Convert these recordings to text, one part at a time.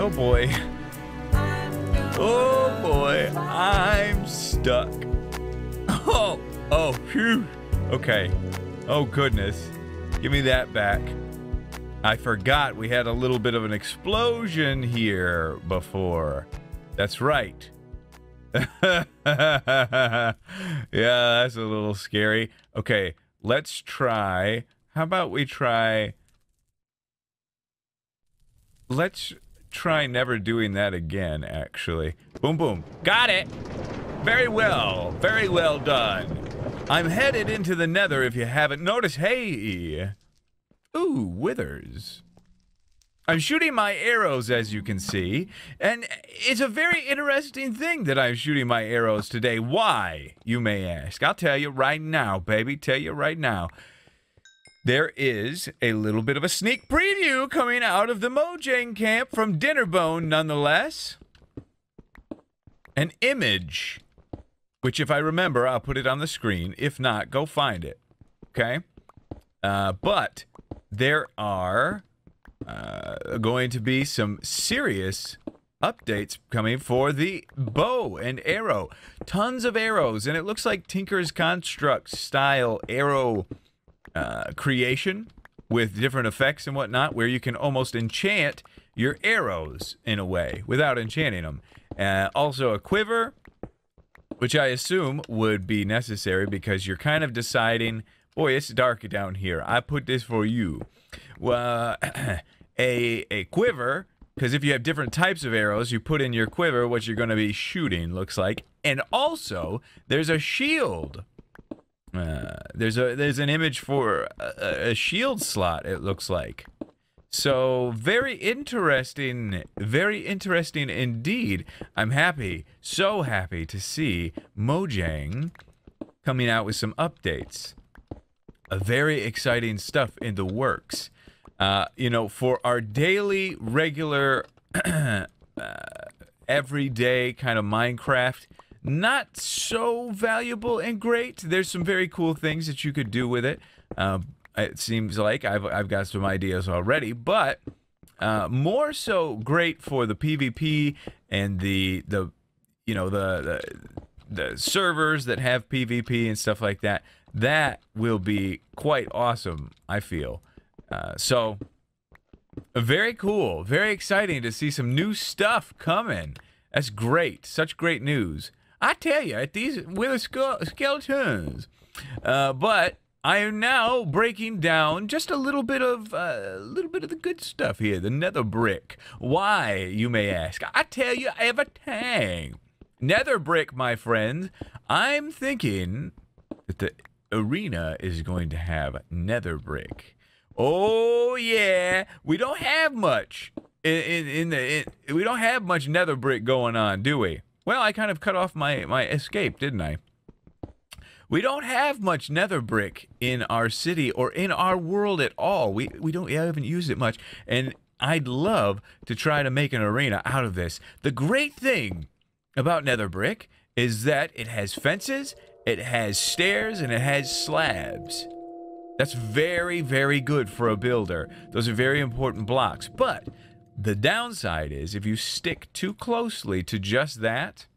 Oh boy. Oh boy, I'm stuck. Oh, phew. Okay. Oh goodness. Give me that back. I forgot we had a little bit of an explosion here before. That's right. Yeah, that's a little scary. Okay, let's try. How about we try... Let's try never doing that again, actually. Boom, boom. Got it! Very well. Very well done. I'm headed into the nether if you haven't noticed. Hey! Ooh, withers. I'm shooting my arrows, as you can see, and it's a very interesting thing that I'm shooting my arrows today. Why, you may ask? I'll tell you right now, baby. Tell you right now. There is a little bit of a sneak preview coming out of the Mojang camp from Dinnerbone, nonetheless. An image, which if I remember, I'll put it on the screen. If not, go find it, okay? But there are going to be some serious updates coming for the bow and arrow. Tons of arrows, and it looks like Tinker's Construct style arrow creation with different effects and whatnot, where you can almost enchant your arrows in a way without enchanting them. Also a quiver, which I assume would be necessary because you're kind of deciding, boy, it's dark down here. I put this for you. Well, a quiver, because if you have different types of arrows, you put in your quiver what you're going to be shooting, looks like. And also, there's a shield. There's an image for a shield slot, it looks like. So very interesting indeed. I'm happy, so happy to see Mojang coming out with some updates. Very exciting stuff in the works. You know, for our daily, regular, everyday kind of Minecraft, not so valuable and great. There's some very cool things that you could do with it. It seems like I've got some ideas already, but more so great for the PvP and the servers that have PvP and stuff like that. That will be quite awesome, I feel. So very cool, very exciting to see some new stuff coming. That's great, such great news. I tell you, these wither skeletons. But I am now breaking down just a little bit of the good stuff here, the nether brick. Why, you may ask? I tell you everything. Nether brick, my friend. I'm thinking that the arena is going to have nether brick. Oh yeah, we don't have much we don't have much nether brick going on, do we? Well, I kind of cut off my escape, didn't I? We don't have much nether brick in our city or in our world at all. We haven't used it much, and I'd love to try to make an arena out of this. The great thing about nether brick is that it has fences, it has stairs, and it has slabs. That's very, very good for a builder. Those are very important blocks, but the downside is if you stick too closely to just that,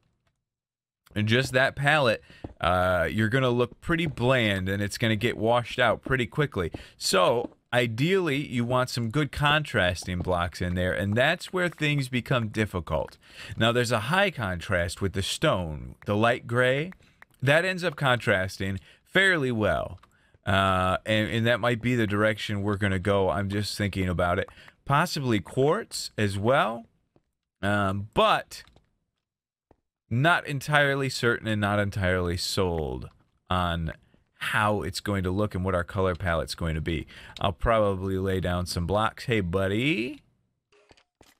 and just that palette, you're going to look pretty bland and it's going to get washed out pretty quickly. So, ideally, you want some good contrasting blocks in there, and that's where things become difficult. Now, there's a high contrast with the stone, the light gray. That ends up contrasting fairly well. And that might be the direction we're going to go. I'm just thinking about it. Possibly quartz as well, but not entirely certain and not entirely sold on how it's going to look and what our color palette's going to be. I'll probably lay down some blocks. Hey, buddy,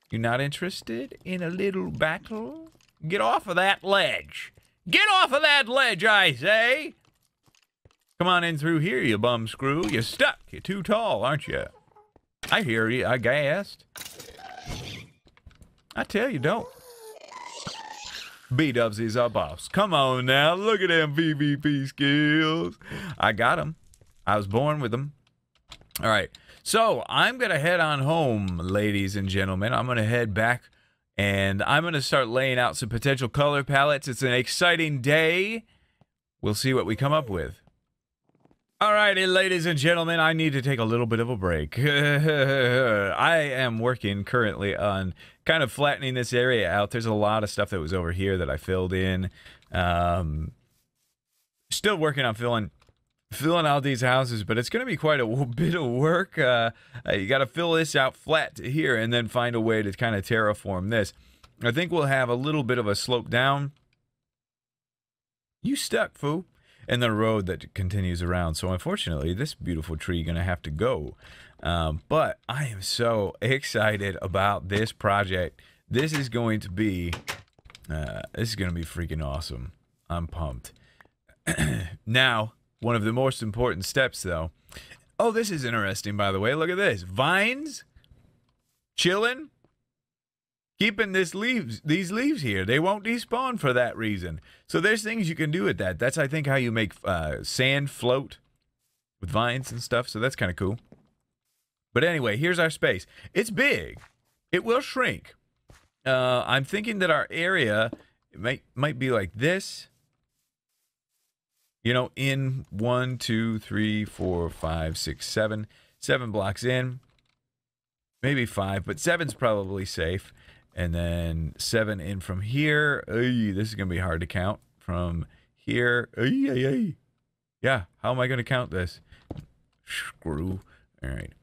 you not interested in a little battle? Get off of that ledge. Get off of that ledge, I say. Come on in through here, you bum screw. You're stuck. You're too tall, aren't you? I hear you, I gassed. I tell you, don't. B-Dubsy's our boss. Come on now, look at them PvP skills. I got them. I was born with them. All right, so I'm going to head on home, ladies and gentlemen. I'm going to head back And I'm going to start laying out some potential color palettes. It's an exciting day. We'll see what we come up with. Alrighty, ladies and gentlemen, I need to take a little bit of a break. I am working currently on kind of flattening this area out. There's a lot of stuff that was over here that I filled in. Still working on filling out these houses, but it's going to be quite a bit of work. You got to fill this out flat to here and then find a way to kind of terraform this. I think we'll have a little bit of a slope down. You stuck, fool. And the road that continues around. So unfortunately, this beautiful tree going to have to go. But I am so excited about this project. This is going to be freaking awesome. I'm pumped. Now, one of the most important steps, though. Oh, this is interesting, by the way. Look at this. Vines, chilling, keeping these leaves here. They won't despawn for that reason. So there's things you can do with that. That's, I think, how you make sand float with vines and stuff. So that's kind of cool. But anyway, here's our space. It's big. It will shrink. I'm thinking that our area might be like this. You know, in 1, 2, 3, 4, 5, 6, 7. 7 blocks in. Maybe 5, but 7's probably safe. And then 7 in from here. This is going to be hard to count. From here. Yeah, how am I going to count this? Screw. All right.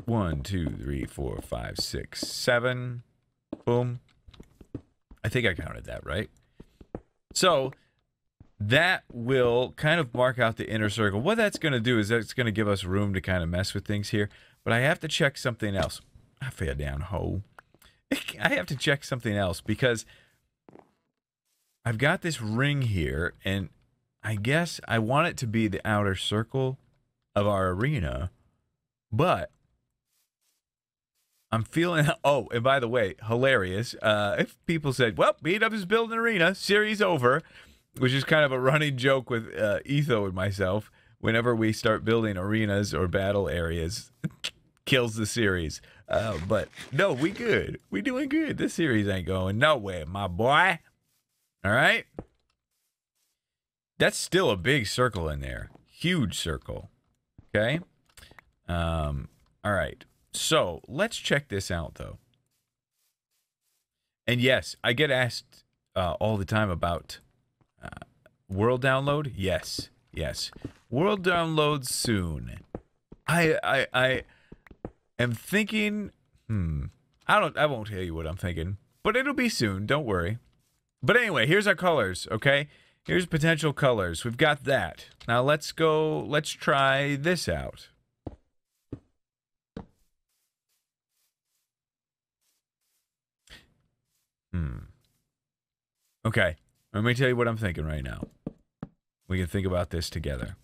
1, 2, 3, 4, 5, 6, 7. Boom. I think I counted that, right? So that will kind of mark out the inner circle. What that's going to do is that's going to give us room to kind of mess with things here. But I have to check something else. I fell down, ho. I have to check something else because I've got this ring here, and I guess I want it to be the outer circle of our arena, but I'm feeling... Oh, and by the way, hilarious. If people said, well, BDub is building an arena, series over, which is kind of a running joke with Etho and myself. Whenever we start building arenas or battle areas, kills the series. But no, we good. We doing good. This series ain't going nowhere, my boy. All right? That's still a big circle in there. Huge circle. Okay? All right. So, let's check this out, though. And yes, I get asked all the time about world download. Yes. Yes. World download soon. I am thinking, I won't tell you what I'm thinking, but it'll be soon. Don't worry. But anyway, here's our colors, okay? Here's potential colors. We've got that. Now let's try this out. Okay, let me tell you what I'm thinking right now. We can think about this together.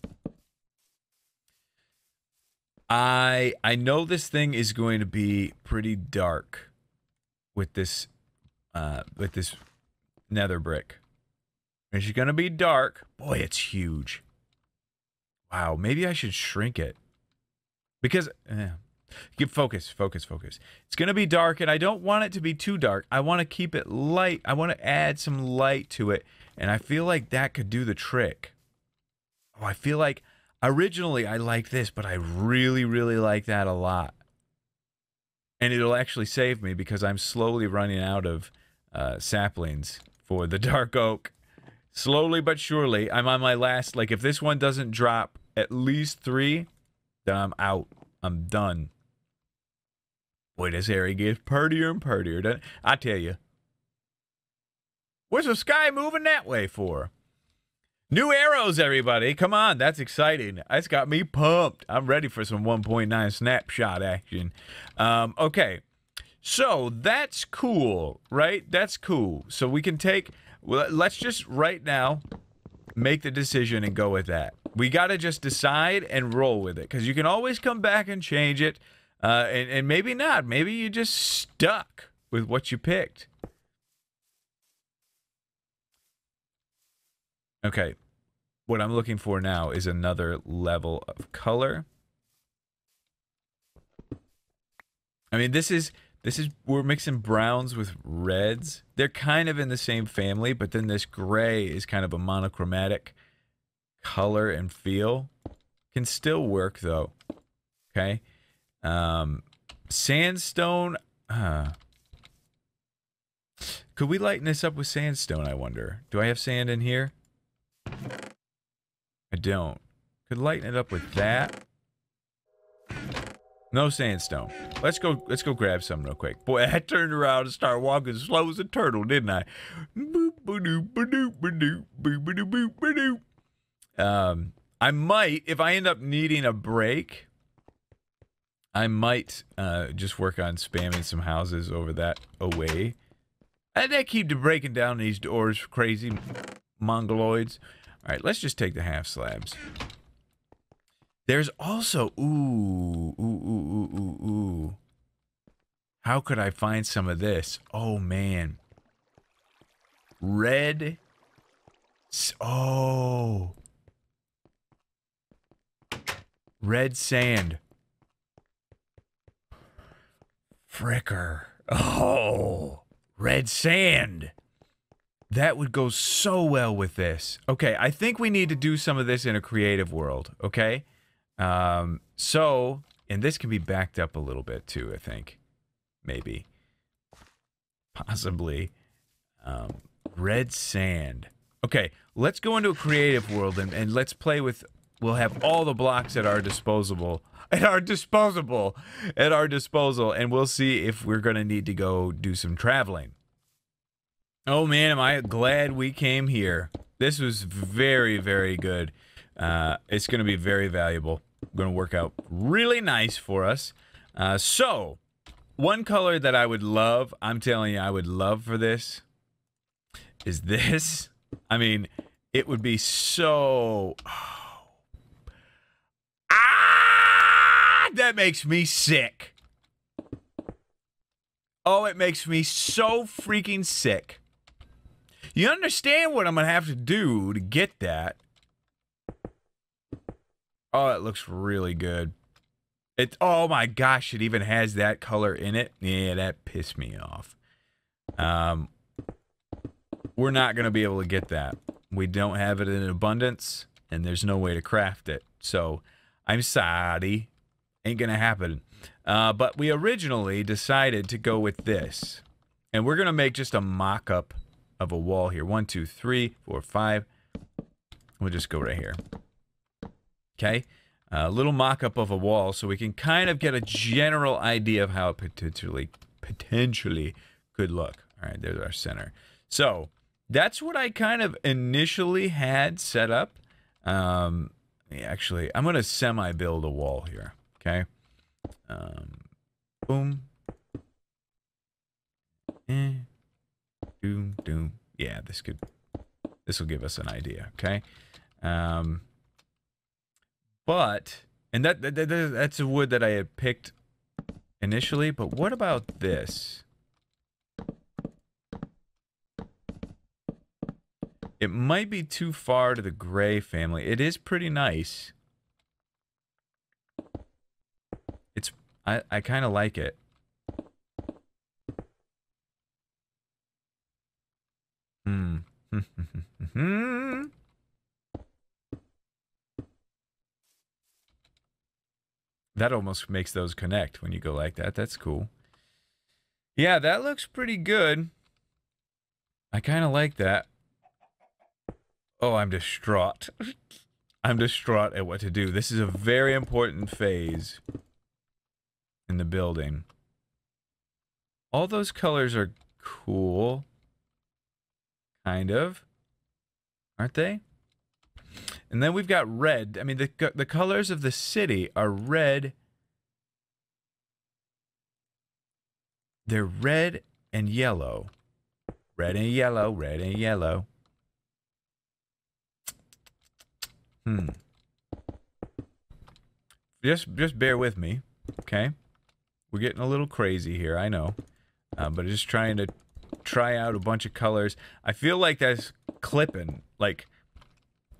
I know this thing is going to be pretty dark with this nether brick. It's going to be dark. Boy, it's huge. Wow, maybe I should shrink it. Because focus. It's going to be dark, and I don't want it to be too dark. I want to keep it light. I want to add some light to it, and I feel like that could do the trick. Oh, I feel like originally I liked this, but I really, really like that a lot. And it'll actually save me because I'm slowly running out of saplings for the dark oak. Slowly but surely, I'm on my last, like if this one doesn't drop at least 3, then I'm out. I'm done. Boy, this area gets purtier and purtier, doesn't it? I tell you. What's the sky moving that way for? New arrows, everybody. Come on, that's exciting. That's got me pumped. I'm ready for some 1.9 snapshot action. Okay, so that's cool, right? That's cool. So we can take... Well, let's just right now make the decision and go with that. We got to just decide and roll with it because you can always come back and change it. And maybe not. Maybe you just stuck with what you picked. Okay. What I'm looking for now is another level of color. I mean, this is we're mixing browns with reds. They're kind of in the same family, but then this gray is kind of a monochromatic color and feel. Can still work though. Okay. Sandstone. Could we lighten this up with sandstone, I wonder? Do I have sand in here? I don't. Could lighten it up with that. No sandstone. Let's go grab some real quick. Boy, I turned around and started walking slow as a turtle, didn't I? I might, if I end up needing a break, I might just work on spamming some houses over that away. And they keep breaking down these doors, crazy mongoloids. All right, let's just take the half slabs. There's also, ooh. How could I find some of this? Oh, man. Red. Oh. Red sand. Fricker. Oh. Red sand. That would go so well with this. Okay, I think we need to do some of this in a creative world, okay? So, and this can be backed up a little bit too, I think. Maybe. Possibly. Red sand. Okay, let's go into a creative world and let's play with, we'll have all the blocks at our disposal, and we'll see if we're gonna need to go do some traveling. Oh man, am I glad we came here. This was very, very good. It's gonna be very valuable. Gonna work out really nice for us. So, one color that I would love, I'm telling you, I would love for this, is this. I mean, it would be so... that makes me sick. Oh, it makes me so freaking sick. You understand what I'm going to have to do to get that? Oh, it looks really good. Oh my gosh, it even has that color in it. Yeah, that pissed me off. We're not going to be able to get that. We don't have it in abundance, and there's no way to craft it. So, I'm sorry. Ain't going to happen. But we originally decided to go with this. And we're going to make just a mock-up of a wall here. 1, 2, 3, 4, 5. We'll just go right here. Okay? A little mock-up of a wall so we can kind of get a general idea of how it potentially could look. All right, there's our center. So, that's what I kind of initially had set up. Actually, I'm going to semi-build a wall here. Okay? Boom. Doom, doom. Yeah, this will give us an idea, okay? But, and that's a wood that I had picked initially, but what about this? It might be too far to the gray family. It is pretty nice. I kind of like it. That almost makes those connect when you go like that. That's cool. Yeah, that looks pretty good. I kind of like that. Oh, I'm distraught. I'm distraught at what to do. This is a very important phase in the building. All those colors are cool. Kind of. Aren't they? And then we've got red. I mean, the colors of the city are red. They're red and yellow. Red and yellow, red and yellow. Just bear with me, okay? We're getting a little crazy here, I know. But just trying to try out a bunch of colors. I feel like that's clipping. Like,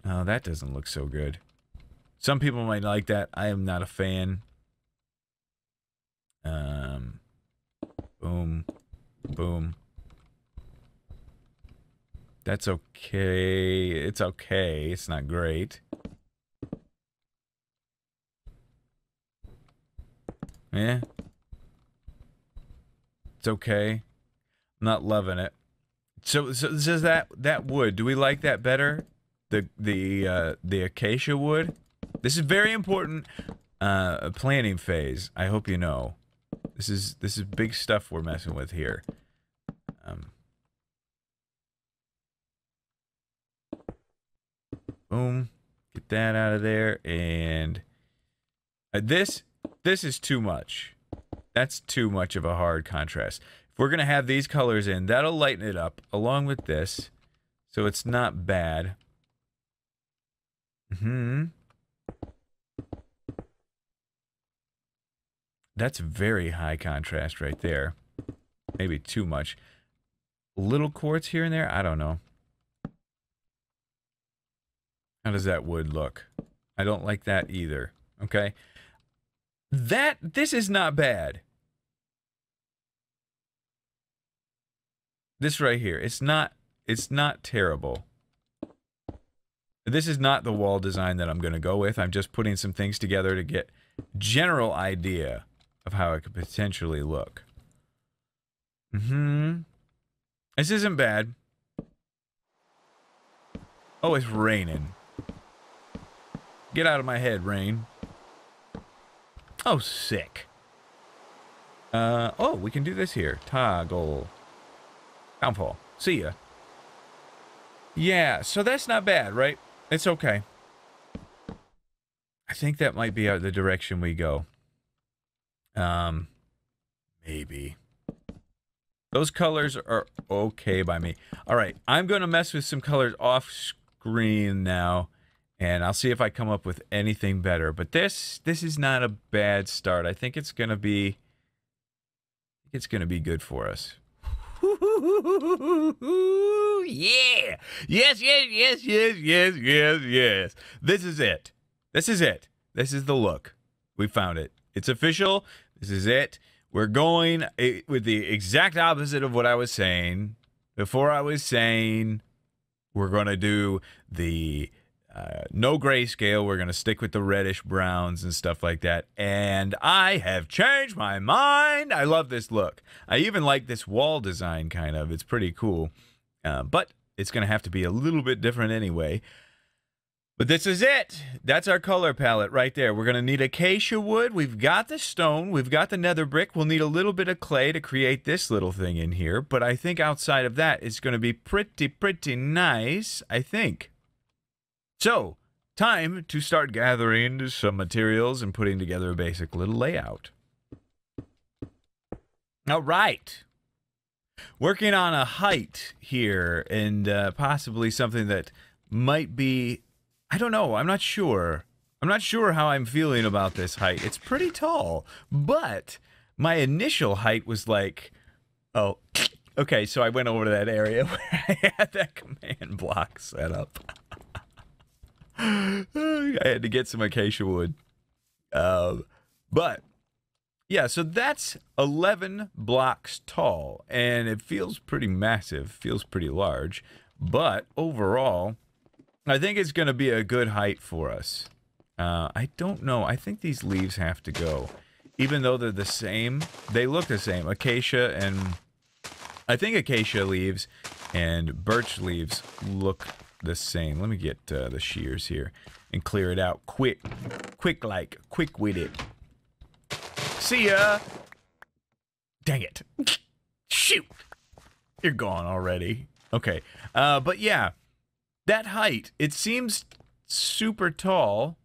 oh, that doesn't look so good. Some people might like that. I am not a fan. Boom. Boom. That's okay. It's okay. It's not great. Yeah. It's okay. I'm not loving it. So does that wood, do we like that better? The acacia wood? This is very important planning phase. I hope you know. This is big stuff we're messing with here. Boom. Get that out of there. And this is too much. That's too much of a hard contrast. If we're going to have these colors in, that'll lighten it up along with this. So it's not bad. That's very high contrast right there. Maybe too much. Little quartz here and there? I don't know. How does that wood look? I don't like that either. Okay. This is not bad. This right here. It's not terrible. This is not the wall design that I'm going to go with. I'm just putting some things together to get general idea of how it could potentially look. This isn't bad. Oh, it's raining. Get out of my head, rain. Oh, sick. Oh, we can do this here. Toggle. Downfall. See ya. Yeah, so that's not bad, right? It's okay. I think that might be the direction we go. Maybe. Those colors are okay by me. All right, I'm going to mess with some colors off screen now, and I'll see if I come up with anything better. But this is not a bad start. I think it's going to be good for us. Yeah. Yes. This is it. This is it. This is the look. We found it. It's official. This is it. We're going with the exact opposite of what I was saying. Before I was saying we're going to do the no grayscale. We're going to stick with the reddish browns and stuff like that. And I have changed my mind. I love this look. I even like this wall design, kind of. It's pretty cool. But it's going to have to be a little bit different anyway. But this is it. That's our color palette right there. We're going to need acacia wood. We've got the stone. We've got the nether brick. We'll need a little bit of clay to create this little thing in here. But I think outside of that, it's going to be pretty nice, I think. So, time to start gathering some materials and putting together a basic little layout. All right. Working on a height here and possibly something that might be... I don't know. I'm not sure. I'm not sure how I'm feeling about this height. It's pretty tall, but my initial height was like, oh, okay. So I went over to that area where I had that command block set up. I had to get some acacia wood. But yeah, so that's 11 blocks tall, and it feels pretty massive, feels pretty large, but overall, I think it's going to be a good height for us. I don't know. I think these leaves have to go. Even though they're the same, they look the same. Acacia and... I think acacia leaves and birch leaves look the same. Let me get the shears here and clear it out quick with it. See ya! Dang it. Shoot! You're gone already. Okay. But yeah. That height, it seems super tall,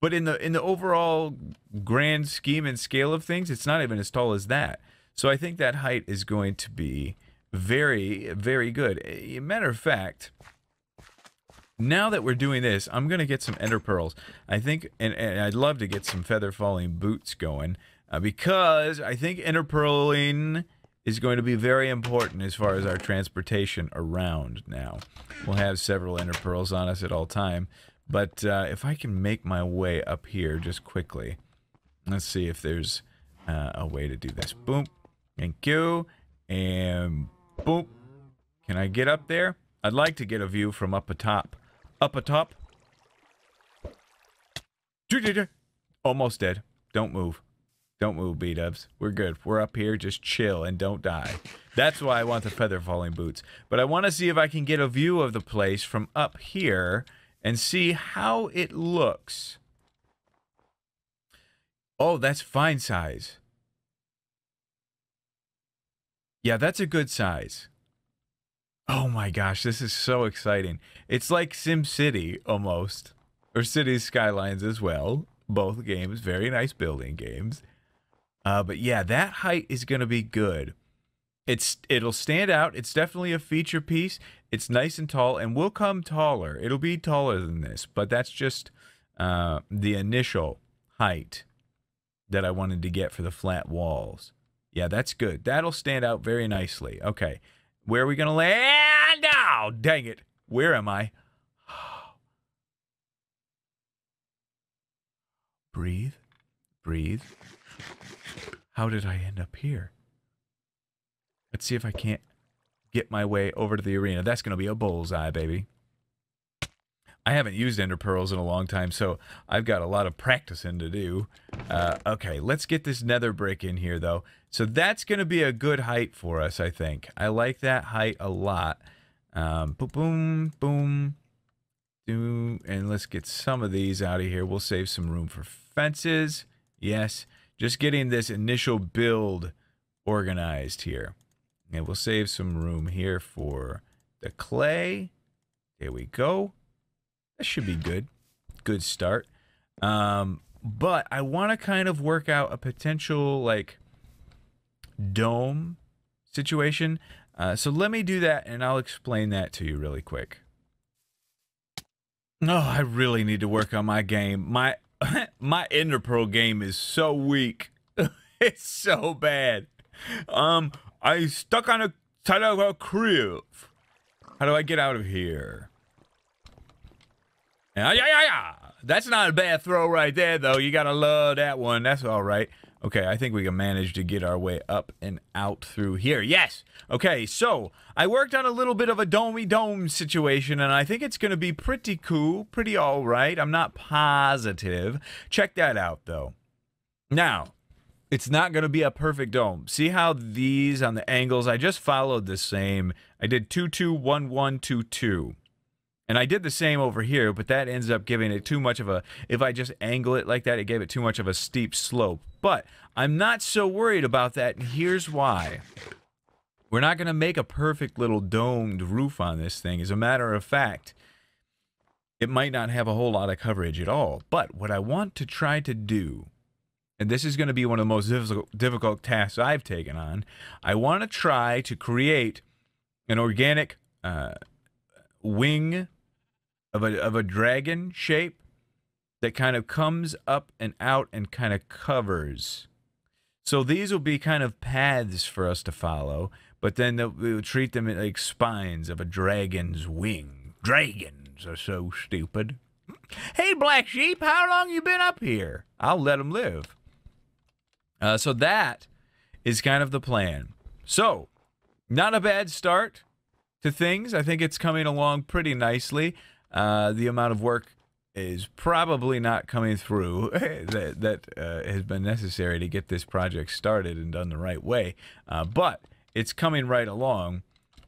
but in the overall grand scheme and scale of things, it's not even as tall as that. So I think that height is going to be very, very good. Matter of fact, now that we're doing this, I'm going to get some ender pearls. I think, and I'd love to get some feather falling boots going, because I think ender pearling is going to be very important as far as our transportation around now. We'll have several ender pearls on us at all time, but if I can make my way up here just quickly, let's see if there's a way to do this. Boom. Thank you. And boom. Can I get up there? I'd like to get a view from up atop. Up atop. Almost dead. Don't move. Don't move, B-dubs. We're good. We're up here. Just chill and don't die. That's why I want the feather falling boots. But I want to see if I can get a view of the place from up here and see how it looks. Oh, that's fine size. Yeah, that's a good size. Oh my gosh, this is so exciting. It's like SimCity almost. Or Cities Skylines as well. Both games, very nice building games. But yeah, that height is going to be good. It'll stand out. It's definitely a feature piece. It's nice and tall, and will come taller. It'll be taller than this, but that's just the initial height that I wanted to get for the flat walls. Yeah, that's good. That'll stand out very nicely. Okay, where are we going to land now? Dang it. Where am I? Breathe. Breathe. How did I end up here? Let's see if I can't get my way over to the arena. That's going to be a bullseye, baby. I haven't used ender pearls in a long time, so I've got a lot of practicing to do. Okay, let's get this nether brick in here, though. So that's going to be a good height for us, I think. I like that height a lot. Boom, boom, boom. And let's get some of these out of here. We'll save some room for fences. Yes, just getting this initial build organized here. And we'll save some room here for the clay. There we go. That should be good. Good start. But I want to kind of work out a potential, like, dome situation. So let me do that, and I'll explain that to you really quick. Oh, I really need to work on my game. My Ender Pearl game is so weak. It's so bad. I stuck on a side of a crib. How do I get out of here? Yeah. That's not a bad throw right there, though. You gotta love that one. That's all right. Okay, I think we can manage to get our way up and out through here. Yes! Okay, so I worked on a little bit of a domey-dome situation, and I think it's going to be pretty cool, pretty all right. I'm not positive. Check that out, though. Now, it's not going to be a perfect dome. See how these on the angles, I just followed the same. I did 2-2-1-1-2-2. And I did the same over here, but that ends up giving it too much of a, if I just angle it like that, it gave it too much of a steep slope. But I'm not so worried about that, and here's why. We're not going to make a perfect little domed roof on this thing. As a matter of fact, it might not have a whole lot of coverage at all. But what I want to try to do, and this is going to be one of the most difficult tasks I've taken on, I want to try to create an organic wing of a dragon shape that kind of comes up and out and kind of covers. So these will be kind of paths for us to follow, but then we'll treat them like spines of a dragon's wing. Dragons are so stupid. Hey, Black Sheep, how long you been up here? I'll let them live. So that is kind of the plan. So, not a bad start to things. I think it's coming along pretty nicely. The amount of work is probably not coming through that has been necessary to get this project started and done the right way. But it's coming right along.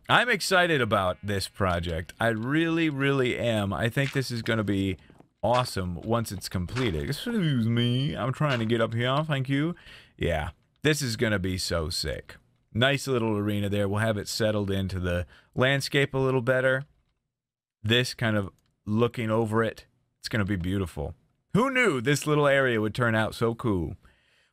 I'm excited about this project. I really, really am. I think this is going to be awesome once it's completed. Excuse me. I'm trying to get up here. Thank you. Yeah, this is going to be so sick. Nice little arena there. We'll have it settled into the landscape a little better. This kind of looking over it, it's going to be beautiful. Who knew this little area would turn out so cool?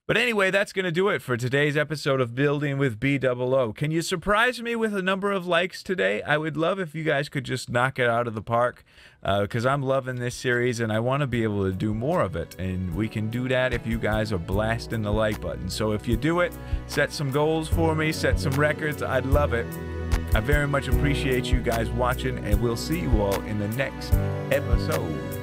But anyway, that's going to do it for today's episode of Building with BdoubleO. Can you surprise me with a number of likes today? I would love if you guys could just knock it out of the park, because I'm loving this series and I want to be able to do more of it. And we can do that if you guys are blasting the like button. So if you do it, set some goals for me, set some records. I'd love it. I very much appreciate you guys watching, and we'll see you all in the next episode.